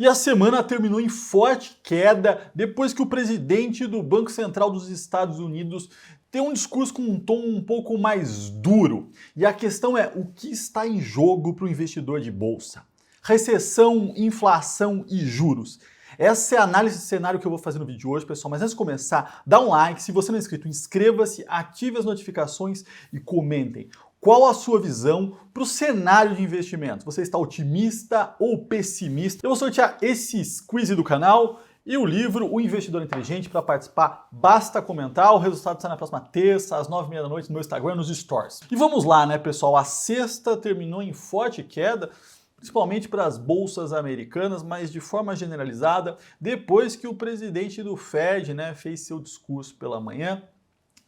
E a semana terminou em forte queda depois que o presidente do Banco Central dos Estados Unidos deu um discurso com um tom um pouco mais duro. E a questão é, o que está em jogo para o investidor de bolsa? Recessão, inflação e juros. Essa é a análise de cenário que eu vou fazer no vídeo de hoje, pessoal. Mas antes de começar, dá um like. Se você não é inscrito, inscreva-se, ative as notificações e comentem. Qual a sua visão para o cenário de investimento? Você está otimista ou pessimista? Eu vou sortear esse quiz do canal e o livro O Investidor Inteligente. Para participar, basta comentar. O resultado sai na próxima terça, às 9h30 da noite, no meu Instagram, nos Stories. E vamos lá, né, pessoal? A sexta terminou em forte queda, principalmente para as bolsas americanas, mas de forma generalizada, depois que o presidente do Fed, né, fez seu discurso pela manhã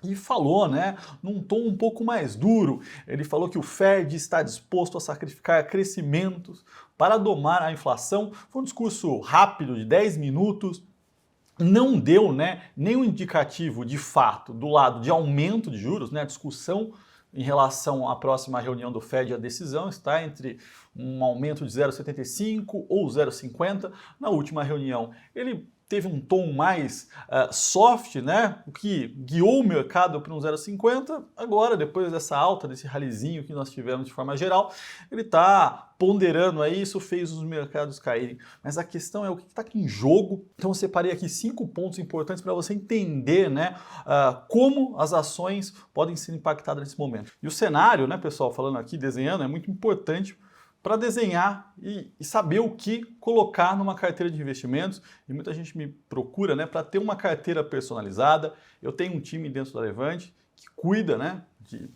e falou, né, num tom um pouco mais duro. Ele falou que o Fed está disposto a sacrificar crescimentos para domar a inflação. Foi um discurso rápido, de 10 minutos. Não deu, né, nenhum indicativo de fato do lado de aumento de juros, né, a discussão em relação à próxima reunião do Fed, a decisão está entre um aumento de 0,75 ou 0,50. Na última reunião, ele teve um tom mais soft, né? O que guiou o mercado para um 0,50. Agora, depois dessa alta, desse ralizinho que nós tivemos de forma geral, ele está ponderando aí, isso fez os mercados caírem. Mas a questão é o que está aqui em jogo. Então eu separei aqui 5 pontos importantes para você entender, né, como as ações podem ser impactadas nesse momento. E o cenário, né, pessoal, falando aqui, desenhando, é muito importante para desenhar e saber o que colocar numa carteira de investimentos. E muita gente me procura, né, para ter uma carteira personalizada. Eu tenho um time dentro da Levante que cuida, né, de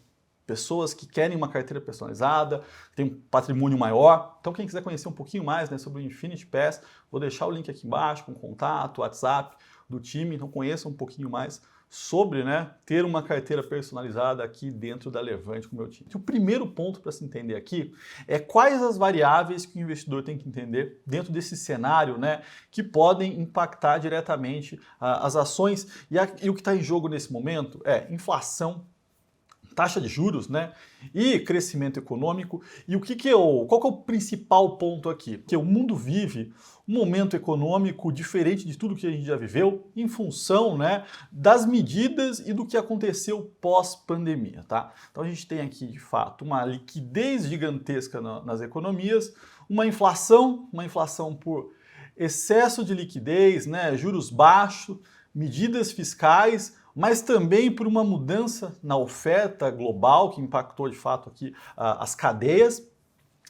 pessoas que querem uma carteira personalizada, tem um patrimônio maior. Então quem quiser conhecer um pouquinho mais, né, sobre o Infinity Pass, vou deixar o link aqui embaixo com contato, WhatsApp do time. Então conheça um pouquinho mais sobre, né, ter uma carteira personalizada aqui dentro da Levante com o meu time. O primeiro ponto para se entender aqui é quais as variáveis que o investidor tem que entender dentro desse cenário, né, que podem impactar diretamente as ações. E o que está em jogo nesse momento é inflação, taxa de juros, né, e crescimento econômico. E qual que é o principal ponto aqui? Que o mundo vive um momento econômico diferente de tudo que a gente já viveu, em função, né, das medidas e do que aconteceu pós-pandemia, tá? Então a gente tem aqui, de fato, uma liquidez gigantesca nas economias, uma inflação por excesso de liquidez, né, juros baixos, medidas fiscais, mas também por uma mudança na oferta global que impactou de fato aqui as cadeias.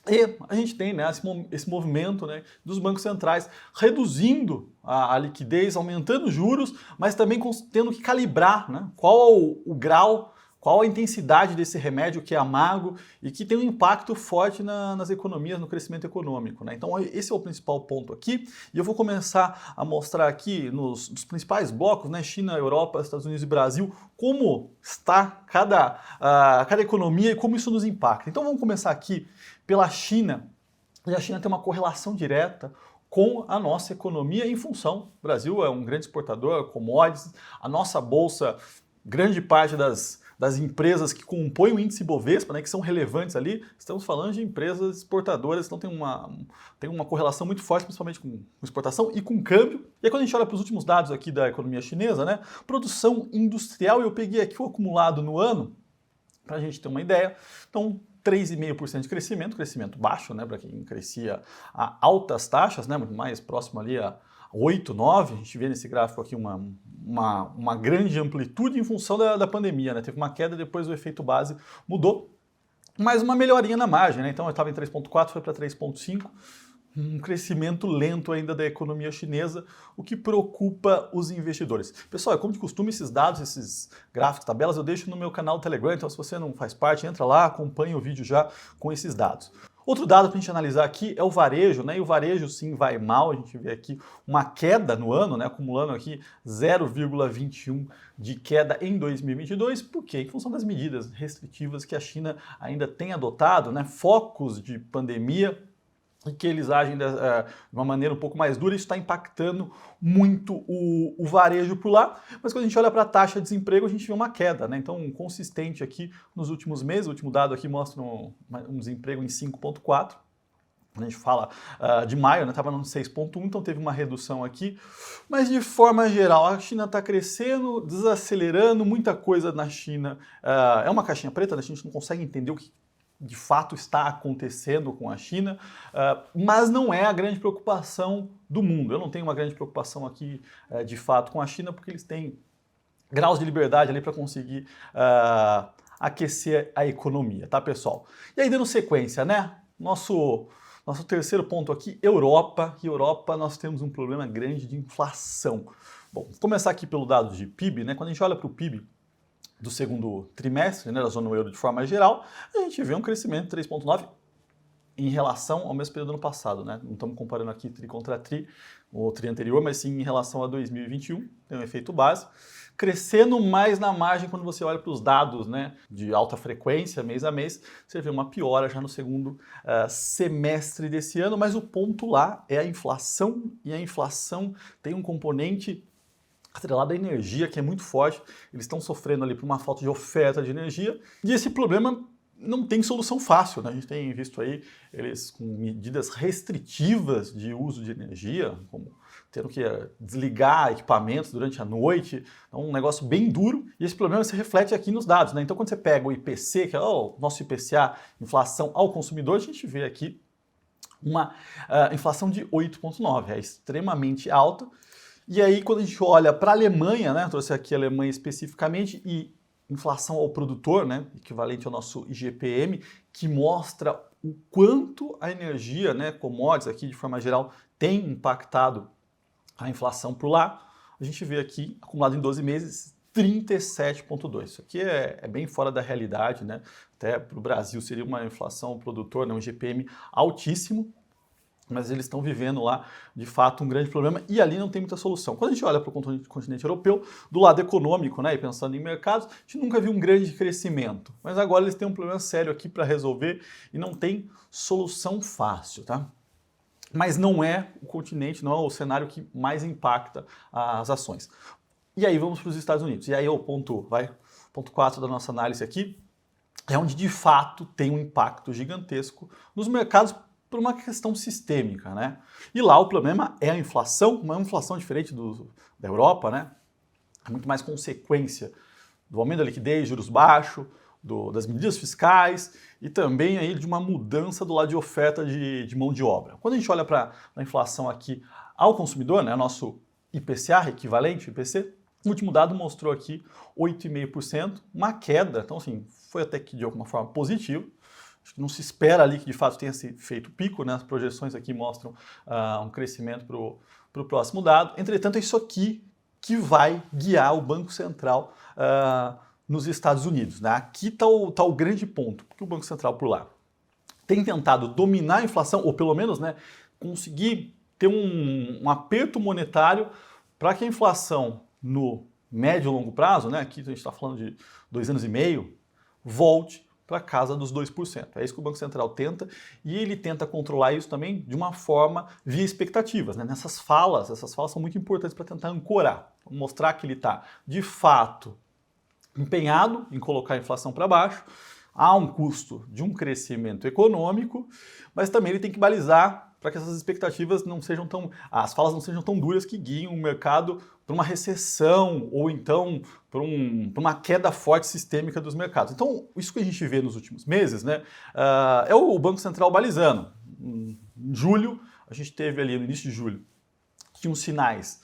E a gente tem, né, esse movimento, né, dos bancos centrais reduzindo a liquidez, aumentando os juros, mas também tendo que calibrar, né, qual o grau, qual a intensidade desse remédio que é amargo e que tem um impacto forte nas economias, no crescimento econômico, né? Então esse é o principal ponto aqui e eu vou começar a mostrar aqui nos principais blocos, né, China, Europa, Estados Unidos e Brasil, como está cada economia e como isso nos impacta. Então vamos começar aqui pela China. E a China tem uma correlação direta com a nossa economia em função. O Brasil é um grande exportador, commodities, a nossa bolsa, grande parte das empresas que compõem o índice Bovespa, né, que são relevantes ali, estamos falando de empresas exportadoras, então tem uma correlação muito forte, principalmente com exportação e com câmbio. E aí quando a gente olha para os últimos dados aqui da economia chinesa, né, produção industrial, eu peguei aqui o acumulado no ano, para a gente ter uma ideia, então 3,5% de crescimento baixo, né, para quem crescia a altas taxas, né, muito mais próximo ali a 8, 9, a gente vê nesse gráfico aqui uma grande amplitude em função da pandemia, né? Teve uma queda, depois o efeito base mudou, mas uma melhorinha na margem, né? Então eu estava em 3,4, foi para 3,5, um crescimento lento ainda da economia chinesa, o que preocupa os investidores. Pessoal, como de costume, esses dados, esses gráficos, tabelas, eu deixo no meu canal do Telegram, então se você não faz parte, entra lá, acompanha o vídeo já com esses dados. Outro dado para a gente analisar aqui é o varejo, né? E o varejo sim vai mal, a gente vê aqui uma queda no ano, né? Acumulando aqui 0,21 de queda em 2022, por quê? Em função das medidas restritivas que a China ainda tem adotado, né? Focos de pandemia, e que eles agem de uma maneira um pouco mais dura, isso está impactando muito o varejo por lá. Mas quando a gente olha para a taxa de desemprego, a gente vê uma queda, né? Então, consistente aqui nos últimos meses, o último dado aqui mostra um desemprego em 5,4%. A gente fala de maio, estava no 6,1, então teve uma redução aqui. Mas de forma geral, a China está crescendo, desacelerando, muita coisa na China. É uma caixinha preta, né? A gente não consegue entender o que de fato está acontecendo com a China, mas não é a grande preocupação do mundo. Eu não tenho uma grande preocupação aqui de fato com a China, porque eles têm graus de liberdade ali para conseguir aquecer a economia, tá, pessoal? E aí, dando sequência, né? Nosso terceiro ponto aqui, Europa. E Europa nós temos um problema grande de inflação. Bom, vou começar aqui pelo dado de PIB, né? Quando a gente olha para o PIB do segundo trimestre, né, da zona euro de forma geral, a gente vê um crescimento de 3,9 em relação ao mesmo período do ano passado, né? Não estamos comparando aqui tri contra tri, o tri anterior, mas sim em relação a 2021, tem um efeito base. Crescendo mais na margem quando você olha para os dados, né, de alta frequência, mês a mês, você vê uma piora já no segundo semestre desse ano, mas o ponto lá é a inflação, e a inflação tem um componente atrelado à energia, que é muito forte. Eles estão sofrendo ali por uma falta de oferta de energia, e esse problema não tem solução fácil, né? A gente tem visto aí eles com medidas restritivas de uso de energia, como tendo que desligar equipamentos durante a noite, é um negócio bem duro, e esse problema se reflete aqui nos dados, né? Então quando você pega o IPC, que é o nosso IPCA, inflação ao consumidor, a gente vê aqui uma inflação de 8,9, é extremamente alta. E aí quando a gente olha para a Alemanha, né? Eu trouxe aqui a Alemanha especificamente, e inflação ao produtor, né, equivalente ao nosso IGPM, que mostra o quanto a energia, né, commodities aqui de forma geral, tem impactado a inflação por lá. A gente vê aqui, acumulado em 12 meses, 37,2. Isso aqui é bem fora da realidade, né? Até para o Brasil seria uma inflação ao produtor, né, um IGPM altíssimo. Mas eles estão vivendo lá, de fato, um grande problema, e ali não tem muita solução. Quando a gente olha para o continente europeu, do lado econômico, né, e pensando em mercados, a gente nunca viu um grande crescimento. Mas agora eles têm um problema sério aqui para resolver e não tem solução fácil, tá? Mas não é o continente, não é o cenário que mais impacta as ações. E aí vamos para os Estados Unidos. E aí o ponto 4 da nossa análise aqui, é onde de fato tem um impacto gigantesco nos mercados por uma questão sistêmica, né? E lá o problema é a inflação, uma inflação diferente da Europa, né? É muito mais consequência do aumento da liquidez, juros baixos, das medidas fiscais e também aí de uma mudança do lado de oferta de mão de obra. Quando a gente olha para a inflação aqui ao consumidor, né, nosso IPCA equivalente, IPC, o último dado mostrou aqui 8,5%, uma queda, então assim, foi até que de alguma forma positivo. Acho que não se espera ali que de fato tenha se feito pico, né? As projeções aqui mostram um crescimento para o próximo dado. Entretanto, é isso aqui que vai guiar o Banco Central nos Estados Unidos, né? Aqui está o grande ponto, porque o Banco Central por lá tem tentado dominar a inflação, ou pelo menos, né, conseguir ter um aperto monetário para que a inflação no médio e longo prazo, né, aqui a gente está falando de 2 anos e meio, volte para casa dos 2%. É isso que o Banco Central tenta, e ele tenta controlar isso também de uma forma via expectativas, né? Essas falas são muito importantes para tentar ancorar, mostrar que ele está, de fato, empenhado em colocar a inflação para baixo. Há um custo de um crescimento econômico, mas também ele tem que balizar para que essas expectativas não sejam as falas não sejam tão duras que guiem o mercado para uma recessão ou então para uma queda forte sistêmica dos mercados. Então, isso que a gente vê nos últimos meses, né, é o Banco Central balizando. Em julho, a gente teve ali no início de julho, tinha uns sinais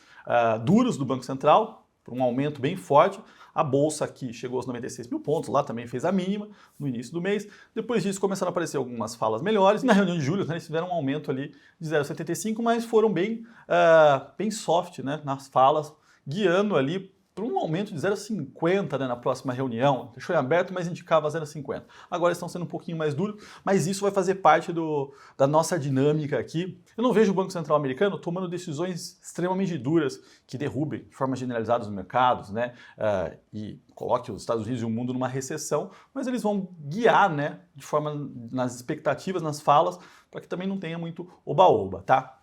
duros do Banco Central, por um aumento bem forte. A bolsa aqui chegou aos 96 mil pontos, lá também fez a mínima no início do mês. Depois disso começaram a aparecer algumas falas melhores. E na reunião de julho, né, eles tiveram um aumento ali de 0,75, mas foram bem soft, né, nas falas, guiando ali para um aumento de 0,50, né, na próxima reunião. Deixou em aberto, mas indicava 0,50. Agora estão sendo um pouquinho mais duros, mas isso vai fazer parte da nossa dinâmica aqui. Eu não vejo o Banco Central americano tomando decisões extremamente duras que derrubem de forma generalizada os mercados, né, e coloque os Estados Unidos e o mundo numa recessão, mas eles vão guiar, né, de forma nas expectativas, nas falas, para que também não tenha muito oba-oba, tá?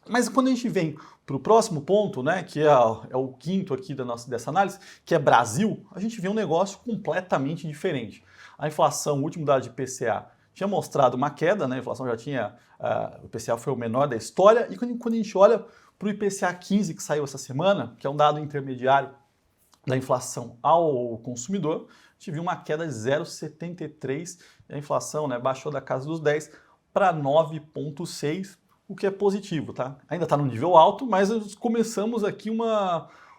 Mas quando a gente vem para o próximo ponto, né, que é o quinto aqui dessa análise, que é Brasil, a gente vê um negócio completamente diferente. A inflação, o último dado de IPCA, tinha mostrado uma queda, né? A inflação já tinha, o IPCA foi o menor da história, e quando a gente olha para o IPCA 15 que saiu essa semana, que é um dado intermediário da inflação ao consumidor, a gente viu uma queda de 0,73, e a inflação, né, baixou da casa dos 10 para 9,6, o que é positivo, tá? Ainda está no nível alto, mas começamos aqui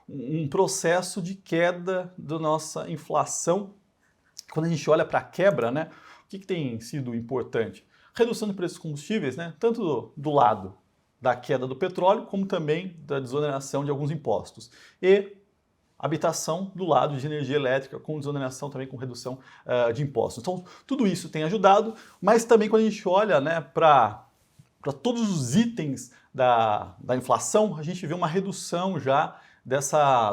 um processo de queda da nossa inflação. Quando a gente olha para a quebra, né, o que tem sido importante? Redução de preços dos combustíveis, né, tanto do lado da queda do petróleo, como também da desoneração de alguns impostos. E habitação do lado de energia elétrica, com desoneração também, com redução de impostos. Então, tudo isso tem ajudado, mas também quando a gente olha, né, para todos os itens da inflação, a gente vê uma redução já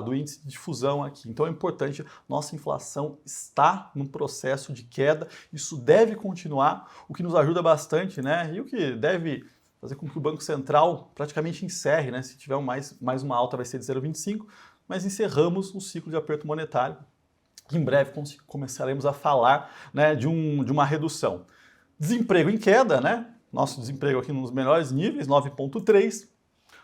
do índice de difusão aqui. Então é importante, nossa inflação está num processo de queda, isso deve continuar, o que nos ajuda bastante, né? E o que deve fazer com que o Banco Central praticamente encerre, né? Se tiver mais uma alta vai ser de 0,25, mas encerramos o ciclo de aperto monetário. Em breve começaremos a falar, né, de uma redução. Desemprego em queda, né? Nosso desemprego aqui nos menores níveis, 9,3.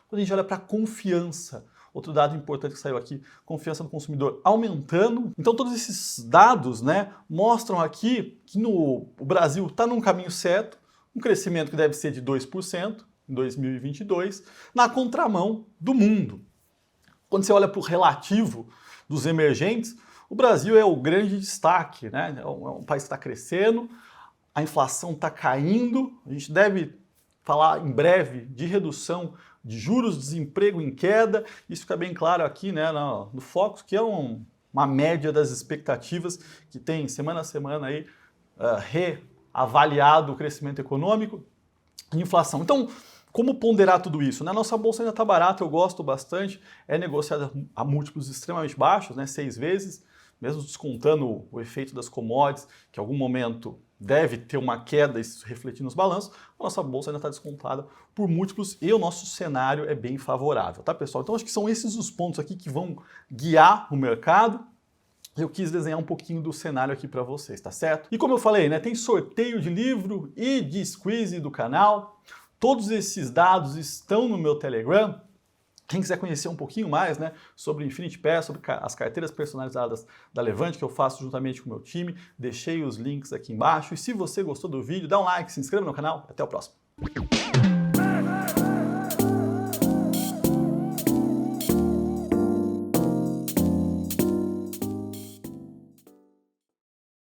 Quando a gente olha para a confiança, outro dado importante que saiu aqui, confiança do consumidor aumentando. Então todos esses dados, né, mostram aqui que o Brasil está num caminho certo, um crescimento que deve ser de 2% em 2022, na contramão do mundo. Quando você olha para o relativo dos emergentes, o Brasil é o grande destaque, né? É um país que está crescendo, a inflação está caindo, a gente deve falar em breve de redução de juros, desemprego em queda, isso fica bem claro aqui, né, no Focus, que é uma média das expectativas que tem semana a semana aí reavaliado o crescimento econômico e inflação. Então, como ponderar tudo isso? Né? Nossa bolsa ainda está barata, eu gosto bastante, é negociada a múltiplos extremamente baixos, né, 6 vezes, mesmo descontando o efeito das commodities, que em algum momento deve ter uma queda e se refletir nos balanços, a nossa bolsa ainda está descontada por múltiplos e o nosso cenário é bem favorável, tá, pessoal? Então acho que são esses os pontos aqui que vão guiar o mercado. Eu quis desenhar um pouquinho do cenário aqui para vocês, tá certo? E como eu falei, né, tem sorteio de livro e de squeeze do canal. Todos esses dados estão no meu Telegram. Quem quiser conhecer um pouquinho mais, né, sobre Infinity Pass, sobre as carteiras personalizadas da Levante, que eu faço juntamente com o meu time, deixei os links aqui embaixo. E se você gostou do vídeo, dá um like, se inscreva no canal. Até o próximo.